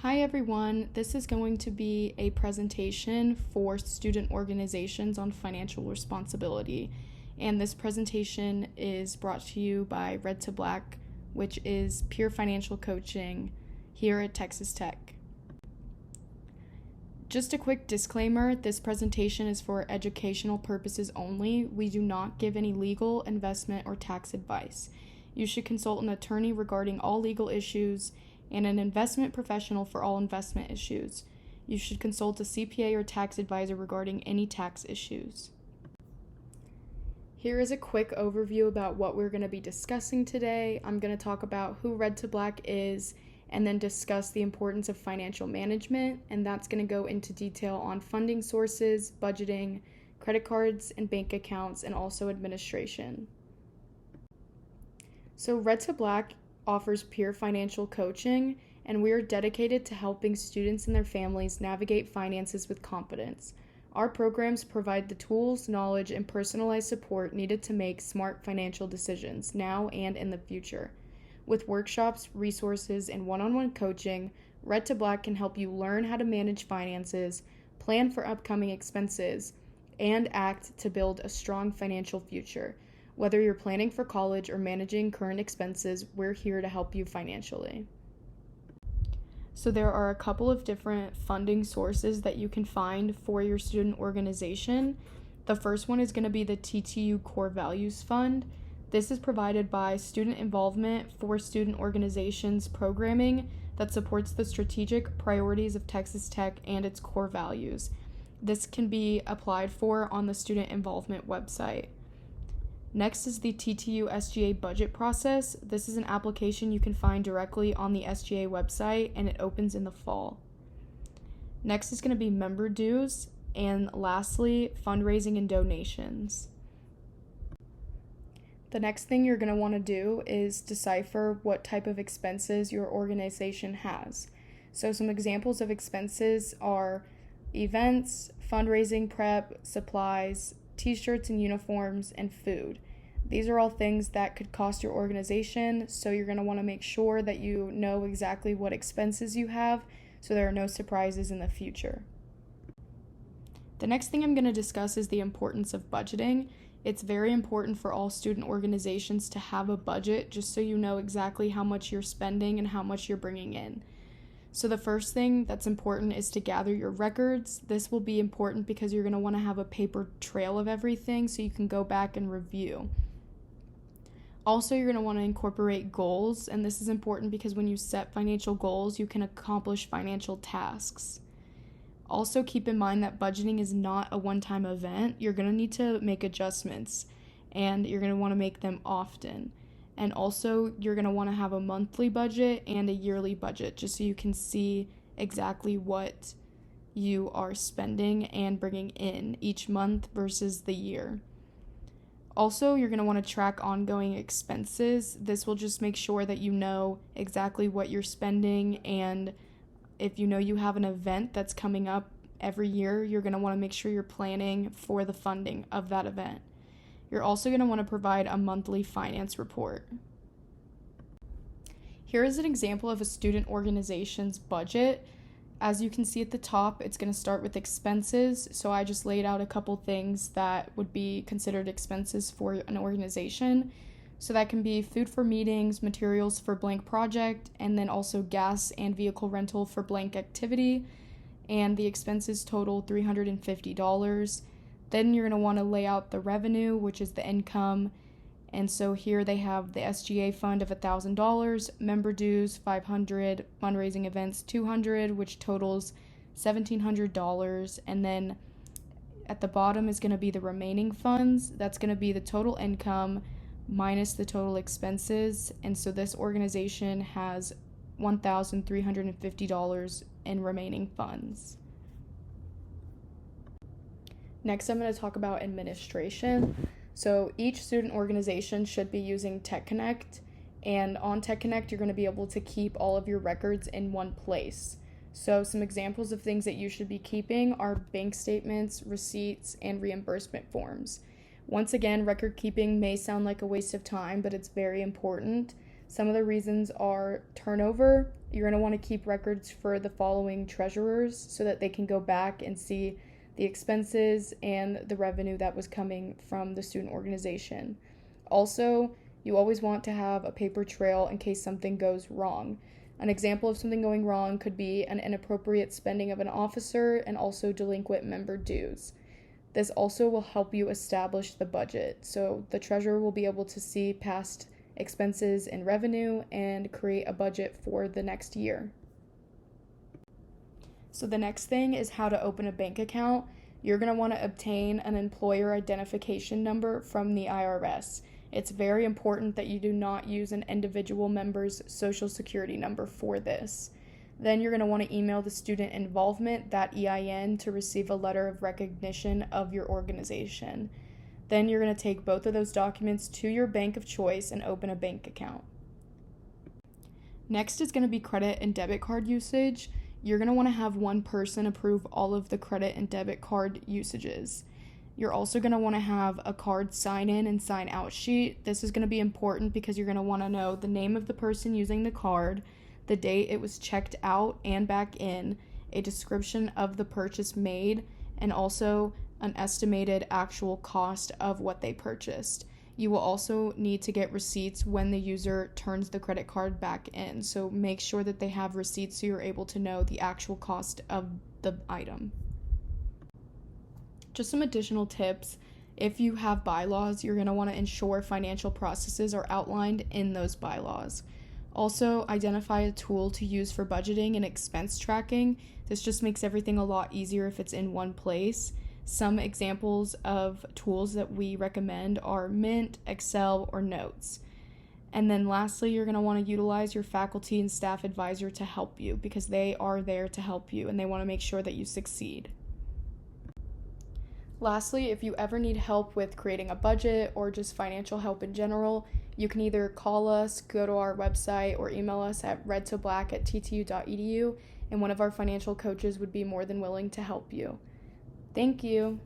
Hi everyone, this is going to be a presentation for student organizations on financial responsibility, and this presentation is brought to you by Red to Black, which is peer financial coaching here at Texas Tech. Just a quick disclaimer, this presentation is for educational purposes only. We do not give any legal, investment, or tax advice. You should consult an attorney regarding all legal issues and an investment professional for all investment issues. You should consult a CPA or tax advisor regarding any tax issues. Here is a quick overview about what we're going to be discussing today. I'm going to talk about who Red to Black is and then discuss the importance of financial management, and that's going to go into detail on funding sources, budgeting, credit cards and bank accounts, and also administration. So Red to Black offers peer financial coaching, and we are dedicated to helping students and their families navigate finances with confidence. Our programs provide the tools, knowledge, and personalized support needed to make smart financial decisions now and in the future. With workshops, resources, and one-on-one coaching, Red to Black can help you learn how to manage finances, plan for upcoming expenses, and act to build a strong financial future. Whether you're planning for college or managing current expenses, we're here to help you financially. So there are a couple of different funding sources that you can find for your student organization. The first one is going to be the TTU Core Values Fund. This is provided by Student Involvement for Student Organizations programming that supports the strategic priorities of Texas Tech and its core values. This can be applied for on the Student Involvement website. Next is the TTU SGA budget process. This is an application you can find directly on the SGA website, and it opens in the fall. Next is going to be member dues, and lastly, fundraising and donations. The next thing you're going to want to do is decipher what type of expenses your organization has. So some examples of expenses are events, fundraising prep, supplies, t-shirts and uniforms, and food. These are all things that could cost your organization, so you're going to want to make sure that you know exactly what expenses you have so there are no surprises in the future. The next thing I'm going to discuss is the importance of budgeting. It's very important for all student organizations to have a budget just so you know exactly how much you're spending and how much you're bringing in. So the first thing that's important is to gather your records. This will be important because you're going to want to have a paper trail of everything so you can go back and review. Also, you're going to want to incorporate goals, and this is important because when you set financial goals, you can accomplish financial tasks. Also, keep in mind that budgeting is not a one-time event. You're going to need to make adjustments, and you're going to want to make them often. And also, you're going to want to have a monthly budget and a yearly budget just so you can see exactly what you are spending and bringing in each month versus the year. Also, you're going to want to track ongoing expenses. This will just make sure that you know exactly what you're spending, and if you know you have an event that's coming up every year, you're going to want to make sure you're planning for the funding of that event. You're also going to want to provide a monthly finance report. Here is an example of a student organization's budget. As you can see at the top, it's going to start with expenses. So I just laid out a couple things that would be considered expenses for an organization. So that can be food for meetings, materials for blank project, and then also gas and vehicle rental for blank activity. And the expenses total $350. Then you're going to want to lay out the revenue, which is the income. And so here they have the SGA fund of $1,000, member dues $500, fundraising events $200, which totals $1,700. And then at the bottom is going to be the remaining funds. That's going to be the total income minus the total expenses. And so this organization has $1,350 in remaining funds. Next, I'm going to talk about administration. So each student organization should be using TechConnect, and on TechConnect, you're going to be able to keep all of your records in one place. So some examples of things that you should be keeping are bank statements, receipts, and reimbursement forms. Once again, record keeping may sound like a waste of time, but it's very important. Some of the reasons are turnover. You're going to want to keep records for the following treasurers so that they can go back and see the expenses and the revenue that was coming from the student organization. Also, you always want to have a paper trail in case something goes wrong. An example of something going wrong could be an inappropriate spending of an officer and also delinquent member dues. This also will help you establish the budget, so the treasurer will be able to see past expenses and revenue and create a budget for the next year. So the next thing is how to open a bank account. You're going to want to obtain an employer identification number from the IRS. It's very important that you do not use an individual member's social security number for this. Then you're going to want to email the student involvement, that EIN, to receive a letter of recognition of your organization. Then you're going to take both of those documents to your bank of choice and open a bank account. Next is going to be credit and debit card usage. You're going to want to have one person approve all of the credit and debit card usages. You're also going to want to have a card sign-in and sign-out sheet. This is going to be important because you're going to want to know the name of the person using the card, the date it was checked out and back in, a description of the purchase made, and also an estimated actual cost of what they purchased. You will also need to get receipts when the user turns the credit card back in, so make sure that they have receipts so you're able to know the actual cost of the item. Just some additional tips. If you have bylaws, you're going to want to ensure financial processes are outlined in those bylaws. Also, identify a tool to use for budgeting and expense tracking. This just makes everything a lot easier if it's in one place. Some examples of tools that we recommend are Mint, Excel, or Notes. And then lastly, you're going to want to utilize your faculty and staff advisor to help you because they are there to help you and they want to make sure that you succeed. Lastly, if you ever need help with creating a budget or just financial help in general, you can either call us, go to our website, or email us at redtoblack@ttu.edu, and one of our financial coaches would be more than willing to help you. Thank you.